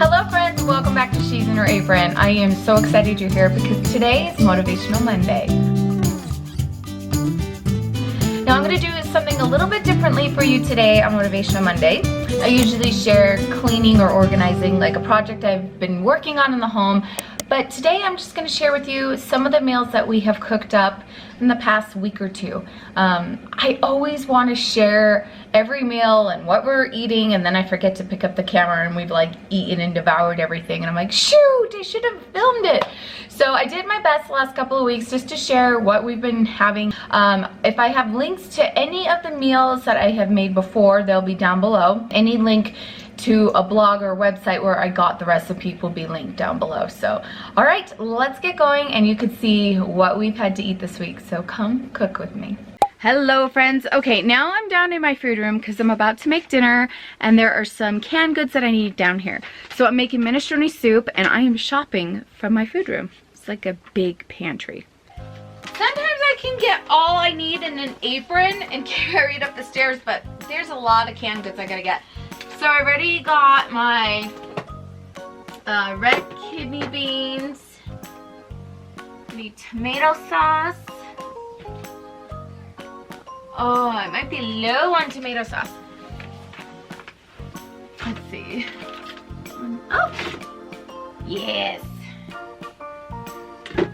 Hello friends, welcome back to She's in Her Apron. I am so excited you're here because today is Motivational Monday. Now I'm going to do something a little bit differently for you today on Motivational Monday. I usually share cleaning or organizing, like a project I've been working on in the home. But today I'm just going to share with you some of the meals that we have cooked up in the past week or two. I always want to share every meal and what we're eating, and then I forget to pick up the camera and we've like eaten and devoured everything, and I'm like, shoot, I should have filmed it. So I did my best the last couple of weeks just to share what we've been having. If I have links to any of the meals that I have made before, they'll be down below. Any link to a blog or website where I got the recipe will be linked down below. So, all right, let's get going and you can see what we've had to eat this week. So come cook with me. Hello friends. Okay, now I'm down in my food room because I'm about to make dinner and there are some canned goods that I need down here. So I'm making minestrone soup and I am shopping from my food room. It's like a big pantry. Sometimes I can get all I need in an apron and carry it up the stairs, but there's a lot of canned goods I gotta get. So I already got my red kidney beans. I need tomato sauce. Oh, I might be low on tomato sauce. Let's see. Oh, yes. So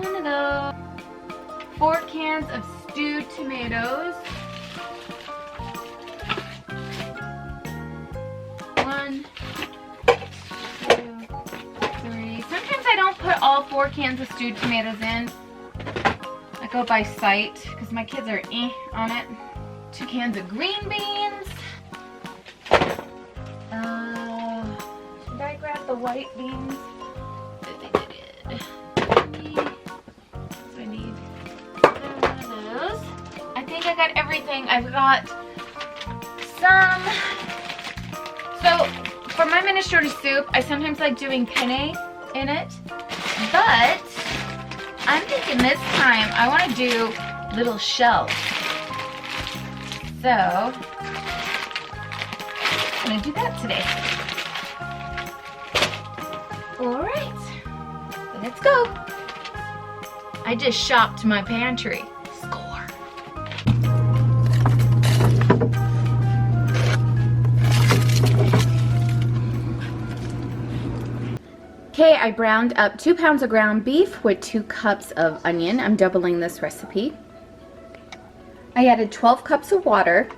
one of those. 4 cans of stewed tomatoes. 1, 2, 3. Sometimes I don't put all 4 cans of stewed tomatoes in. I go by sight because my kids are on it. 2 cans of green beans. Should I grab the white beans? I think I did. So I need one of those. I think I got everything. I've got some. So for my minestrone soup, I sometimes like doing penne in it, but I'm thinking this time I want to do little shells. So I'm going to do that today. Alright, let's go. I just shopped my pantry. Score. Okay, I browned up 2 pounds of ground beef with 2 cups of onion. I'm doubling this recipe. I added 12 cups of water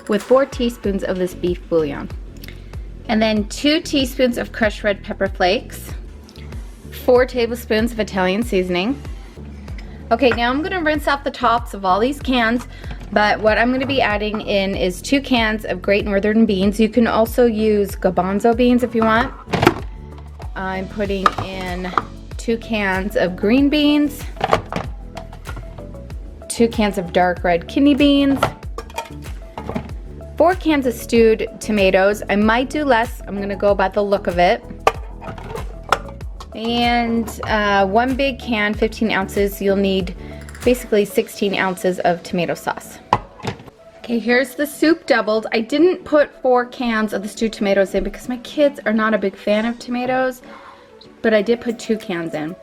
with 4 teaspoons of this beef bouillon. And then 2 teaspoons of crushed red pepper flakes, 4 tablespoons of Italian seasoning. Okay, now I'm gonna rinse off the tops of all these cans, but what I'm gonna be adding in is 2 cans of Great Northern beans. You can also use garbanzo beans if you want. I'm putting in 2 cans of green beans, 2 cans of dark red kidney beans, 4 cans of stewed tomatoes. I might do less. I'm gonna go by the look of it. And 1 big can, 15 ounces. You'll need basically 16 ounces of tomato sauce. Okay, here's the soup doubled. I didn't put 4 cans of the stewed tomatoes in because my kids are not a big fan of tomatoes, but I did put 2 cans in.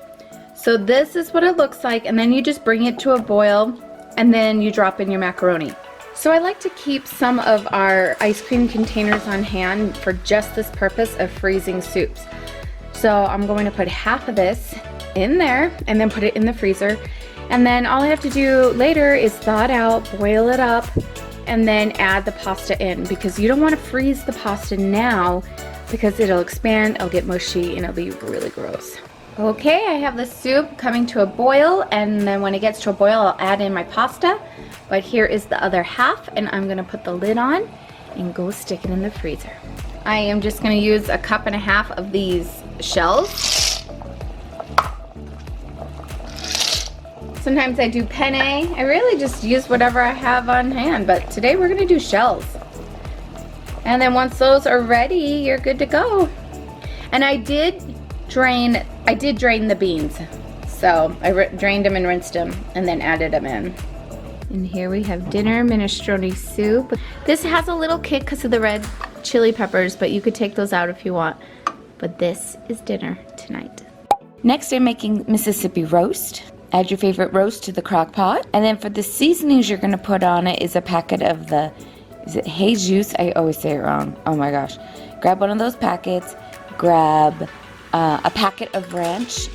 So this is what it looks like, and then you just bring it to a boil, and then you drop in your macaroni. So I like to keep some of our ice cream containers on hand for just this purpose of freezing soups. So I'm going to put half of this in there, and then put it in the freezer. And then all I have to do later is thaw it out, boil it up, and then add the pasta in, because you don't want to freeze the pasta now because it'll expand, it'll get mushy, and it'll be really gross. Okay, I have the soup coming to a boil, and then when it gets to a boil, I'll add in my pasta. But here is the other half, and I'm gonna put the lid on and go stick it in the freezer. I am just gonna use 1.5 cups of these shells. Sometimes I do penne. I really just use whatever I have on hand, but today we're gonna do shells. And then once those are ready, you're good to go. And I did drain the beans. So I drained them and rinsed them and then added them in. And here we have dinner minestrone soup. This has a little kick because of the red chili peppers, but you could take those out if you want. But this is dinner tonight. Next, I'm making Mississippi roast. Add your favorite roast to the crock pot. And then for the seasonings you're gonna put on it is a packet of the, is it Jesus? I always say it wrong. Oh my gosh. Grab one of those packets. Grab a packet of ranch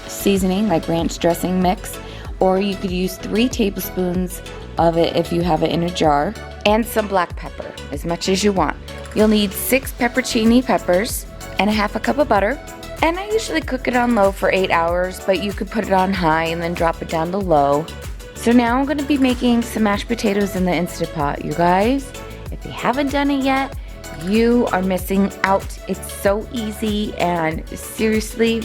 seasoning, like ranch dressing mix. Or you could use 3 tablespoons of it if you have it in a jar. And some black pepper, as much as you want. You'll need 6 peppercini peppers and a half a cup of butter. And I usually cook it on low for 8 hours, but you could put it on high and then drop it down to low. So now I'm going to be making some mashed potatoes in the Instant Pot. You guys, if you haven't done it yet, you are missing out. It's so easy and seriously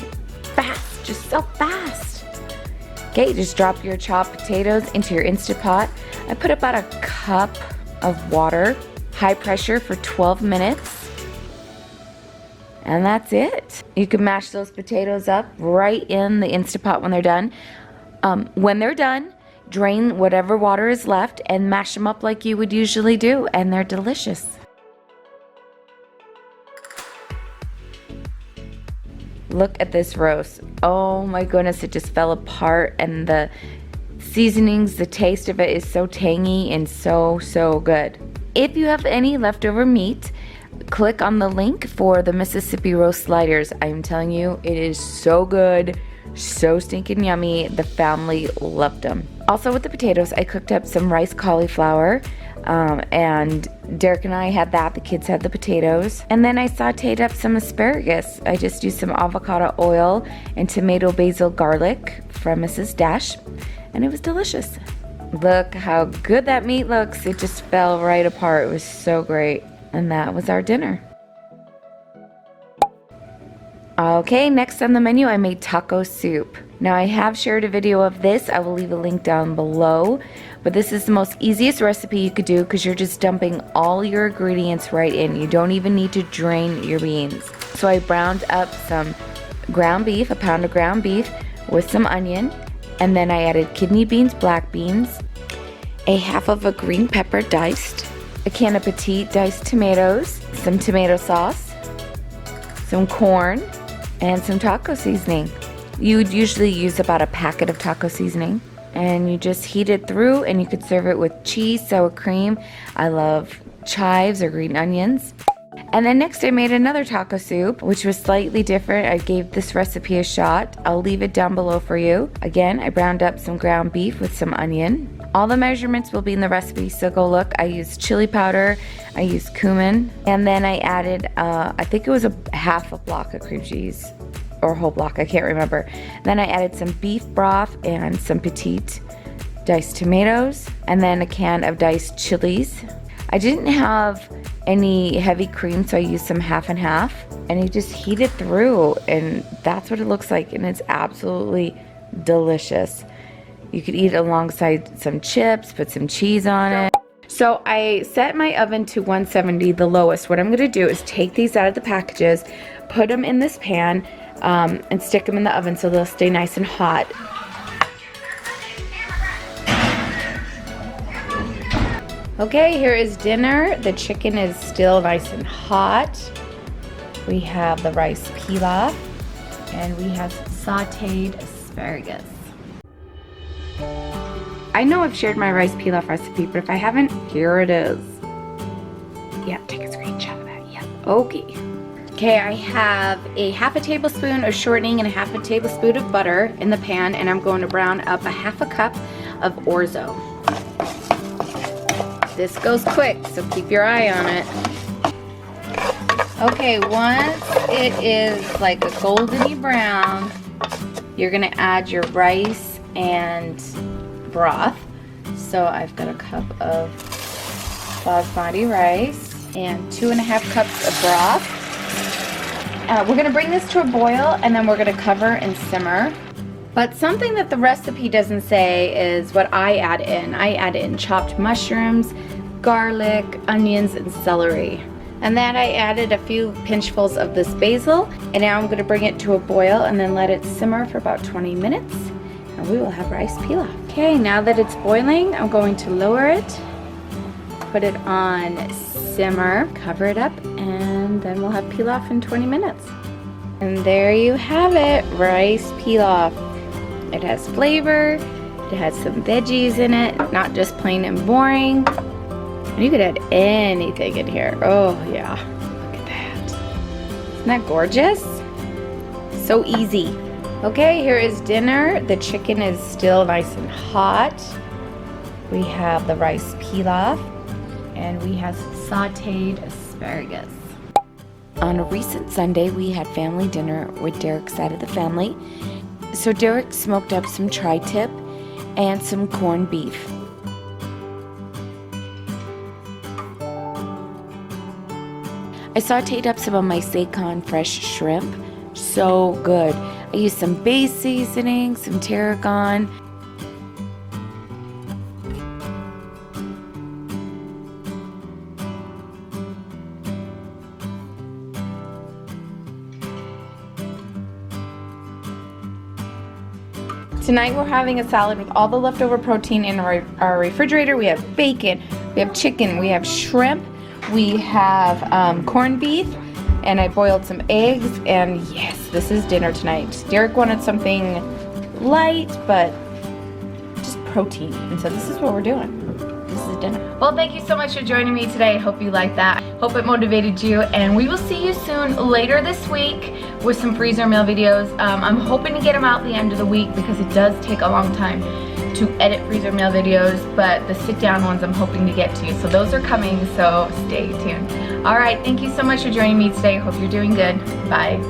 fast, just so fast. Okay, just drop your chopped potatoes into your Instant Pot. I put about a cup of water, high pressure for 12 minutes. And that's it. You can mash those potatoes up right in the Instant Pot when they're done. When they're done, drain whatever water is left and mash them up like you would usually do, and they're delicious. Look at this roast. Oh my goodness, it just fell apart, and the seasonings, the taste of it is so tangy and so good. If you have any leftover meat, click on the link for the Mississippi roast sliders. I'm telling you, it is so good, so stinking yummy. The family loved them. Also with the potatoes, I cooked up some rice cauliflower, and Derek and I had that. The kids had the potatoes. And then I sauteed up some asparagus. I just used some avocado oil and tomato basil garlic from Mrs. Dash, and it was delicious. Look how good that meat looks. It just fell right apart. It was so great. And that was our dinner. Okay, next on the menu, I made taco soup. Now I have shared a video of this. I will leave a link down below. But this is the most easiest recipe you could do because you're just dumping all your ingredients right in. You don't even need to drain your beans. So I browned up some ground beef, a pound of ground beef with some onion. And then I added kidney beans, black beans, a half of a green pepper diced, a can of petite diced tomatoes, some tomato sauce, some corn, and some taco seasoning. You would usually use about a packet of taco seasoning, and you just heat it through, and you could serve it with cheese, sour cream. I love chives or green onions. And then next I made another taco soup, which was slightly different. I gave this recipe a shot. I'll leave it down below for you. Again, I browned up some ground beef with some onion. All the measurements will be in the recipe, so go look. I used chili powder, I used cumin, and then I added, I think it was a half a block of cream cheese, or a whole block, I can't remember. Then I added some beef broth and some petite diced tomatoes, and then a can of diced chilies. I didn't have any heavy cream, so I used some half and half, and you just heat it through, and that's what it looks like, and it's absolutely delicious. You could eat it alongside some chips, put some cheese on it. So I set my oven to 170, the lowest. What I'm gonna do is take these out of the packages, put them in this pan, and stick them in the oven so they'll stay nice and hot. Okay, here is dinner. The chicken is still nice and hot. We have the rice pilaf, and we have sauteed asparagus. I know I've shared my rice pilaf recipe, but if I haven't, here it is. Yeah, take a screenshot of that. Yeah, okay. Okay, I have a half a tablespoon of shortening and a half a tablespoon of butter in the pan, and I'm going to brown up a half a cup of orzo. This goes quick, so keep your eye on it. Okay, once it is like a goldeny brown, you're gonna add your rice and broth. So I've got a cup of basmati rice and 2.5 cups of broth. We're gonna bring this to a boil, and then we're gonna cover and simmer. But something that the recipe doesn't say is what I add in. I add in chopped mushrooms, garlic, onions, and celery. And then I added a few pinchfuls of this basil, and now I'm gonna bring it to a boil and then let it simmer for about 20 minutes, and we will have rice pilaf. Okay, now that it's boiling, I'm going to lower it, put it on simmer, cover it up, and then we'll have pilaf in 20 minutes. And there you have it, rice pilaf. It has flavor, it has some veggies in it, not just plain and boring. And you could add anything in here. Oh yeah, look at that. Isn't that gorgeous? So easy. Okay, here is dinner. The chicken is still nice and hot. We have the rice pilaf, and we have sauteed asparagus. On a recent Sunday, we had family dinner with Derek's side of the family. So Derek smoked up some tri-tip and some corned beef. I sauteed up some of my Seacon fresh shrimp. So good. I used some base seasoning, some tarragon. Tonight we're having a salad with all the leftover protein in our refrigerator. We have bacon, we have chicken, we have shrimp, we have corned beef, and I boiled some eggs, and yes, this is dinner tonight. Derek wanted something light, but just protein, and so this is what we're doing. This is dinner. Well, thank you so much for joining me today. I hope you liked that. Hope it motivated you, and we will see you soon later this week with some freezer meal videos. I'm hoping to get them out the end of the week because it does take a long time to edit freezer meal videos, but the sit down ones I'm hoping to get to. So those are coming, so stay tuned. All right, thank you so much for joining me today. Hope you're doing good. Bye.